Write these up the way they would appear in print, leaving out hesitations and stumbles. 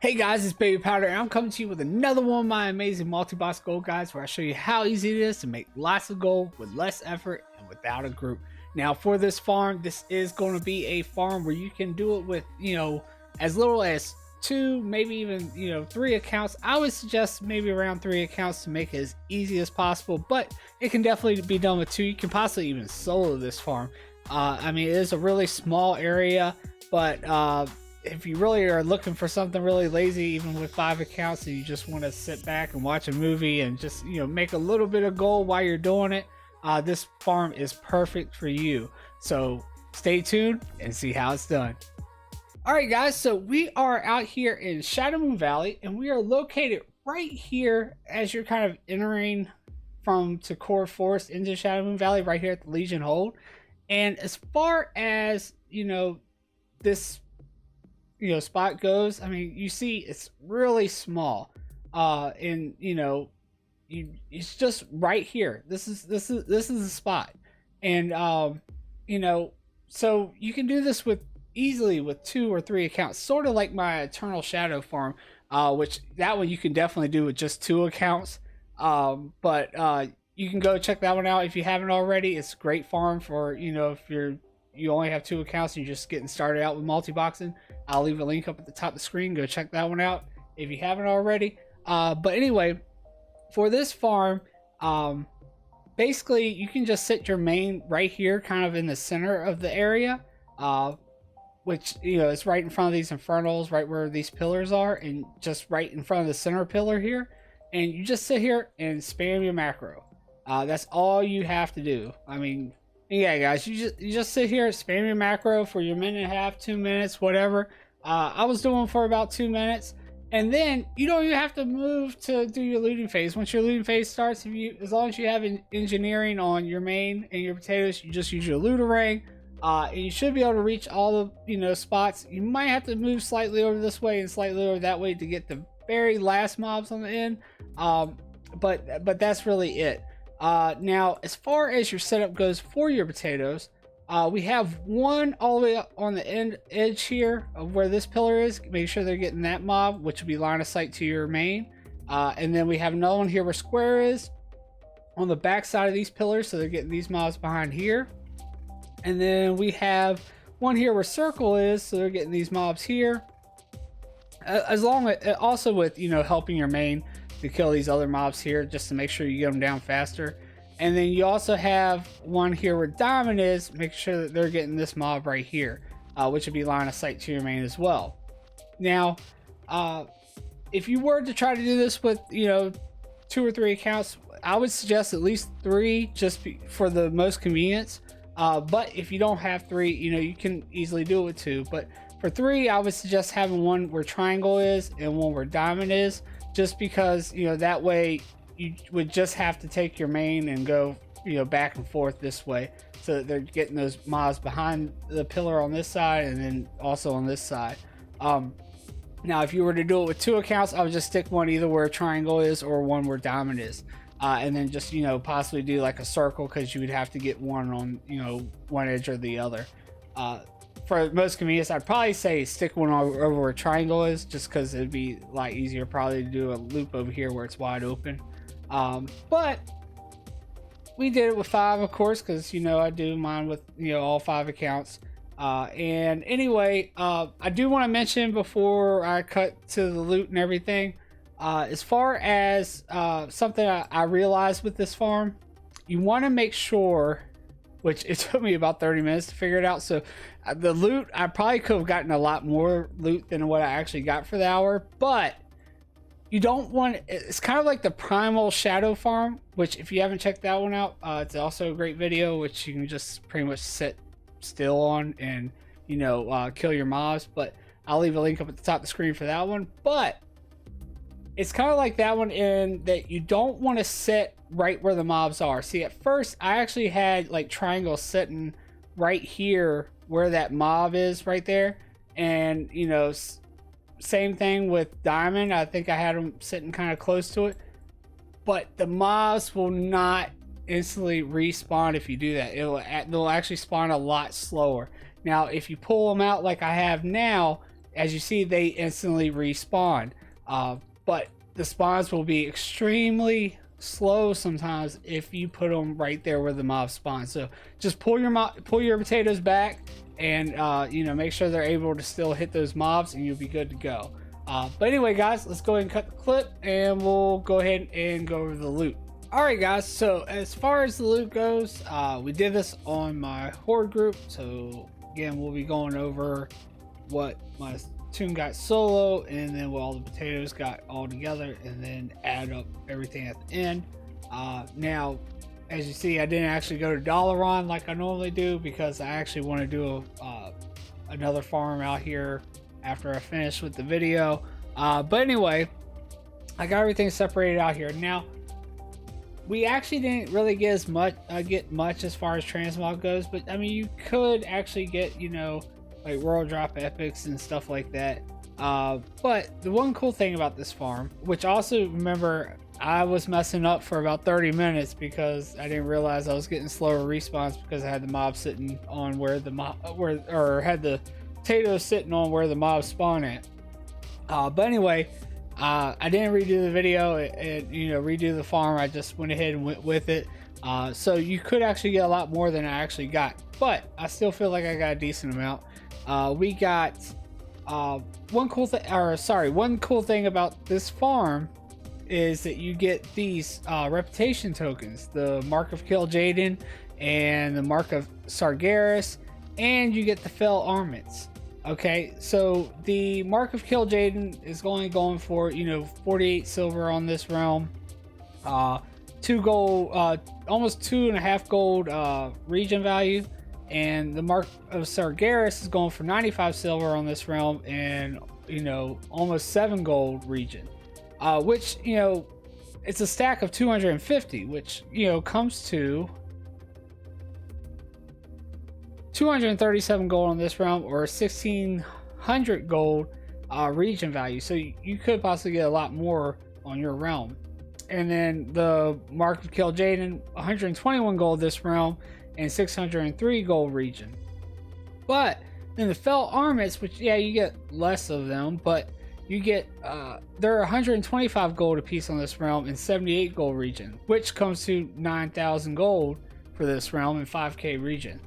Hey guys, it's Babypowder, and I'm coming to you with another one of my amazing multi-box gold guides where I show you how easy it is to make lots of gold with less effort and without a group. Now for this farm, this is going to be a farm where you can do it with, as little as 2, maybe even, 3 accounts. I would suggest maybe around 3 accounts to make it as easy as possible, but it can definitely be done with 2. You can possibly even solo this farm. It is a really small area, but if you really are looking for something really lazy, even with 5 accounts, and you just want to sit back and watch a movie and just make a little bit of gold while you're doing it, this farm is perfect for you. So stay tuned and see how it's done. Alright guys, so we are out here in Shadow Moon Valley, and we are located right here as you're kind of entering from Core Forest into Shadow Moon Valley, right here at the Legion Hold. And as far as this spot goes, you see it's really small, and it's just right here. This is the spot, and so you can do this with easily with 2 or 3 accounts, sort of like my Eternal Shadow farm, which that one you can definitely do with just 2 accounts. But you can go check that one out if you haven't already. It's a great farm for if you only have 2 accounts and you're just getting started out with multi-boxing. I'll leave a link up at the top of the screen. Go check that one out if you haven't already. But anyway, for this farm, basically you can just sit your main right here, kind of in the center of the area, which it's right in front of these infernals, right where these pillars are, and just right in front of the center pillar here. And you just sit here and spam your macro. That's all you have to do. Yeah, guys, you just sit here, spam your macro for your 1.5, 2 minutes, whatever. I was doing for about 2 minutes, and then you don't even have to move to do your looting phase. Once your looting phase starts, as long as you have engineering on your main and your potatoes, you just use your looterang, and you should be able to reach all the spots. You might have to move slightly over this way and slightly over that way to get the very last mobs on the end, but that's really it. Now, as far as your setup goes for your potatoes, we have one all the way up on the edge here of where this pillar is. Make sure they're getting that mob, which will be line of sight to your main. And then we have another one here where square is on the back side of these pillars, so they're getting these mobs behind here. And then we have one here where circle is, so they're getting these mobs here. As long as also with helping your main to kill these other mobs here, just to make sure you get them down faster. And then you also have one here where diamond is, make sure that they're getting this mob right here, which would be line of sight to your main as well. Now, if you were to try to do this with 2 or 3 accounts, I would suggest at least 3, just for the most convenience. But if you don't have 3, you can easily do it with 2. But for 3, I would suggest having one where triangle is and one where diamond is, just because that way you would just have to take your main and go back and forth this way, so that they're getting those mobs behind the pillar on this side and then also on this side. Now if you were to do it with 2 accounts, I would just stick one either where triangle is or one where diamond is, and then just possibly do like a circle, because you would have to get one on one edge or the other. For most convenience, I'd probably say stick one over where triangle is, just because it'd be a lot easier probably to do a loop over here where it's wide open. But we did it with 5, of course, because I do mine with all 5 accounts. And anyway, I do want to mention before I cut to the loot and everything, as far as something I realized with this farm, you want to make sure, which it took me about 30 minutes to figure it out. So the loot, I probably could have gotten a lot more loot than what I actually got for the hour, but you don't want, it's kind of like the Primal Shadow farm, which if you haven't checked that one out, it's also a great video, which you can just pretty much sit still on and kill your mobs. But I'll leave a link up at the top of the screen for that one. But it's kind of like that one in that you don't want to sit right where the mobs are. See, at first I actually had like triangle sitting right here where that mob is right there, and same thing with diamond. I think I had them sitting kind of close to it, but the mobs will not instantly respawn if you do that. They'll actually spawn a lot slower. Now if you pull them out like I have now, as you see, they instantly respawn. But the spawns will be extremely slow sometimes if you put them right there where the mobs spawn. So just pull your potatoes back, and you know, make sure they're able to still hit those mobs, and you'll be good to go. But anyway, guys, let's go ahead and cut the clip, and we'll go ahead and go over the loot. Alright guys, so as far as the loot goes, we did this on my horde group. So again, we'll be going over what my toon got solo, and then what all the potatoes got all together, and then add up everything at the end. Now, as you see, I didn't actually go to Dalaran like I normally do, because I actually want to do another farm out here after I finish with the video. But anyway, I got everything separated out here. Now, we actually didn't really get much as far as transmog goes, but I mean, you could actually get, you know, like world drop epics and stuff like that. But the one cool thing about this farm, which also, remember, I was messing up for about 30 minutes because I didn't realize I was getting slower respawns because I had the mob sitting on where the had the potatoes sitting on where the mobs spawn at. But anyway, I didn't redo the video and you know, redo the farm. I just went ahead and went with it. So you could actually get a lot more than I actually got, but I still feel like I got a decent amount. We got one cool thing about this farm is that you get these reputation tokens, the Mark of Kil'jaeden and the Mark of Sargeras, and you get the fell armaments. Okay, so the Mark of Kil'jaeden is only going for, you know, 48 silver on this realm, 2 gold, almost 2.5 gold region value, and the Mark of Sargeras is going for 95 silver on this realm, and, you know, almost 7 gold region, which, you know, it's a stack of 250, which, you know, comes to 237 gold on this realm, or 1600 gold region value. So you could possibly get a lot more on your realm. And then the Mark of Kil'jaeden, 121 gold this realm, and 603 gold region. But then the fell armaments, which, yeah, you get less of them, but you get they're 125 gold a piece on this realm and 78 gold region, which comes to 9,000 gold for this realm and 5k region.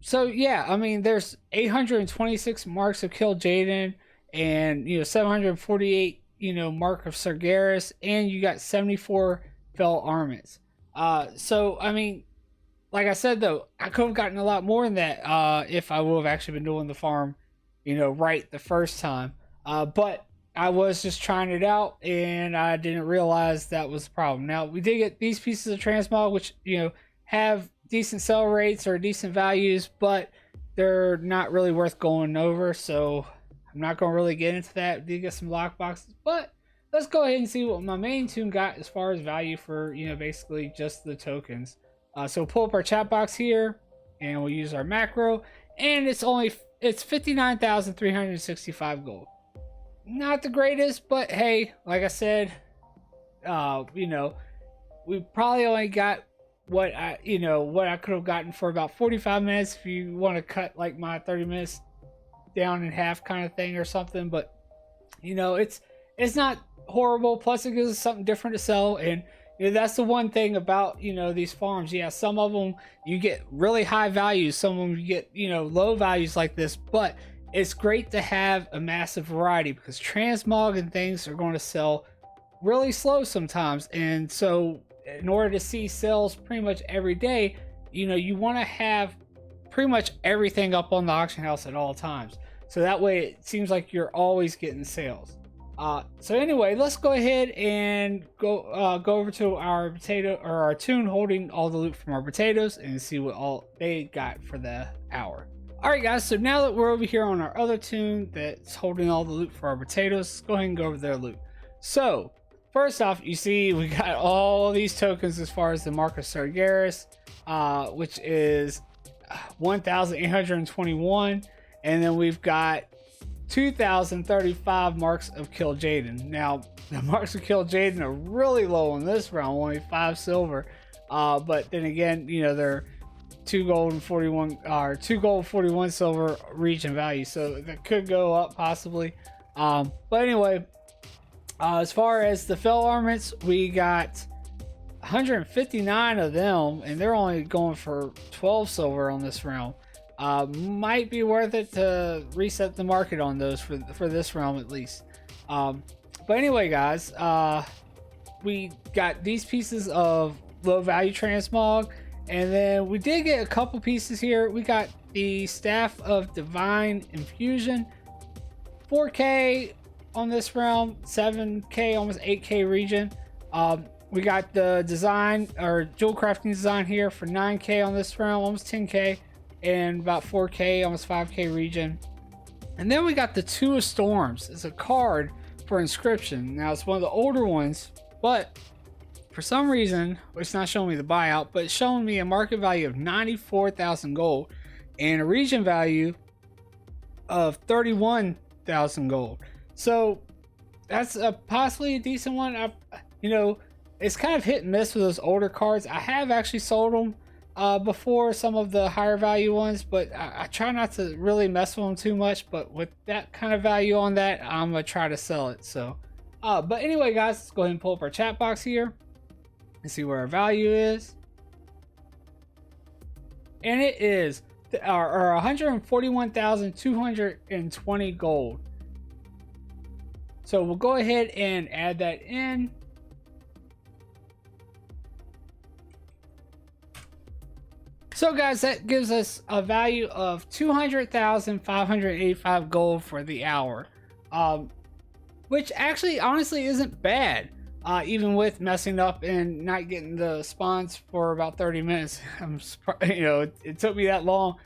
So yeah, I mean, there's 826 marks of Kil'jaeden, and, you know, 748, you know, Mark of Sargeras, and you got 74 fell armaments. So I mean, like I said though, I could have gotten a lot more than that if I would have actually been doing the farm, you know, right the first time. But I was just trying it out, and I didn't realize that was the problem. Now, we did get these pieces of transmog, which, you know, have decent sell rates or decent values, but they're not really worth going over, so I'm not going to really get into that. We did get some lockboxes, but let's go ahead and see what my main toon got as far as value for, you know, basically just the tokens. So pull up our chat box here, and we'll use our macro, and it's 59,365 gold. Not the greatest, but hey, like I said, you know, we probably only got what I could have gotten for about 45 minutes if you want to cut like my 30 minutes down in half kind of thing or something. But, you know, it's not horrible. Plus it gives us something different to sell, and, you know, that's the one thing about, you know, these farms. Yeah, some of them you get really high values, some of them you get, you know, low values like this, but it's great to have a massive variety, because transmog and things are going to sell really slow sometimes. And so in order to see sales pretty much every day, you know, you want to have pretty much everything up on the auction house at all times, so that way it seems like you're always getting sales. So anyway, let's go ahead and go over to our potato, or our toon holding all the loot from our potatoes, and see what all they got for the hour. Alright guys, so now that we're over here on our other toon that's holding all the loot for our potatoes, let's go ahead and go over their loot. So first off, you see we got all these tokens as far as the Mark of Sargeras, which is 1,821, and then we've got 2,035 marks of Kil'jaeden. Now, the marks of Kil'jaeden are really low in this round, only 5 silver. But then again, you know, they're 2 gold and 41 or 2 gold 41 silver region value, so that could go up possibly. But anyway, as far as the fell armaments, we got 159 of them, and they're only going for 12 silver on this realm. Might be worth it to reset the market on those for this realm at least. But anyway, guys, we got these pieces of low value transmog, and then we did get a couple pieces here. We got the Staff of Divine Infusion, 4k on this realm, 7k, almost 8k region. We got the design or jewel crafting design here for 9k on this realm, almost 10k, and about 4k, almost 5k region. And then we got the Two of Storms. It's a card for inscription. Now it's one of the older ones, but for some reason it's not showing me the buyout, but it's showing me a market value of 94,000 gold and a region value of 31,000 gold. So that's possibly a decent one. You know, it's kind of hit and miss with those older cards. I have actually sold them before, some of the higher value ones, but I try not to really mess with them too much. But with that kind of value on that, I'm gonna try to sell it. So but anyway, guys, let's go ahead and pull up our chat box here and see where our value is. And it is our 141,220 gold. So we'll go ahead and add that in. So guys, that gives us a value of 200,585 gold for the hour, which actually honestly isn't bad, even with messing up and not getting the spawns for about 30 minutes. You know, it took me that long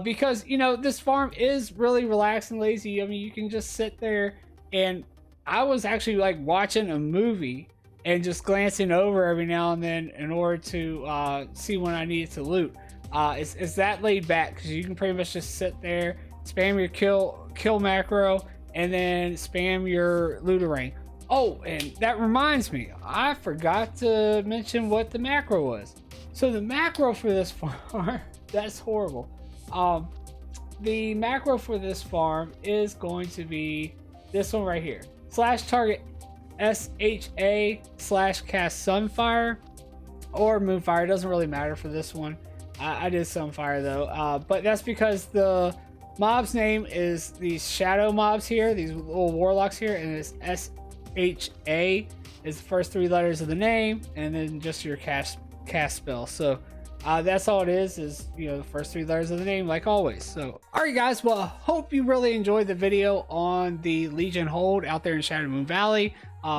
because, you know, this farm is really relaxed and lazy. I mean, you can just sit there, and I was actually like watching a movie and just glancing over every now and then in order to see when I needed to loot. It's that laid back because you can pretty much just sit there, spam your kill macro, and then spam your looterang. Oh, and that reminds me, I forgot to mention what the macro was. So the macro for this farm, that's horrible. The macro for this farm is going to be this one right here. /target SHA/cast Sunfire or Moonfire. It doesn't really matter for this one. I did Sunfire though, but that's because the mob's name is these shadow mobs here, these little warlocks here, and it's SHA is the first 3 letters of the name, and then just your cast spell. So that's all it is, you know, the first 3 letters of the name, like always. So alright guys, well, I hope you really enjoyed the video on the Legion hold out there in Shadow Moon Valley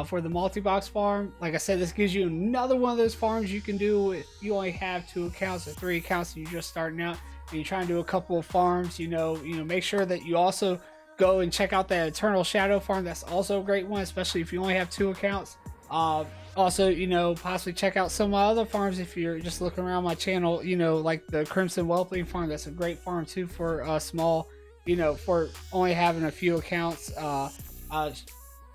for the multi-box farm. Like I said, this gives you another one of those farms you can do if you only have 2 accounts or 3 accounts and you're just starting out and you're trying to do a couple of farms. You know, make sure that you also go and check out that Eternal Shadow farm. That's also a great one, especially if you only have 2 accounts. Also, you know, possibly check out some of my other farms if you're just looking around my channel, you know, like the Crimson Whelpling farm. That's a great farm too for small, you know, for only having a few accounts.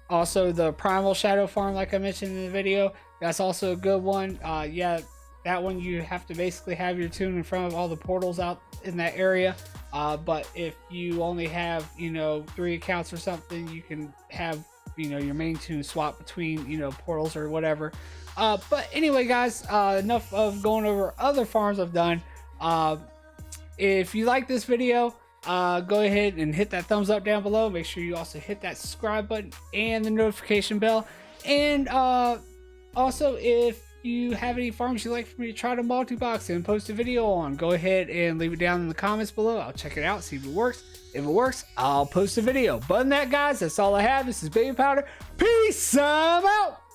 Also the Primal Shadow farm, like I mentioned in the video, that's also a good one. Yeah, that one you have to basically have your toon in front of all the portals out in that area. But if you only have, you know, 3 accounts or something, you can have, you know, your main toon swap between, you know, portals or whatever. But anyway, guys, enough of going over other farms I've done. If you like this video, go ahead and hit that thumbs up down below. Make sure you also hit that subscribe button and the notification bell. And also, if you have any farms you'd like for me to try to multi-box and post a video on, go ahead and leave it down in the comments below. I'll check it out, see if it works. If it works, I'll post a video. But than that, guys, that's all I have. This is Babypowder. Peace, I'm out.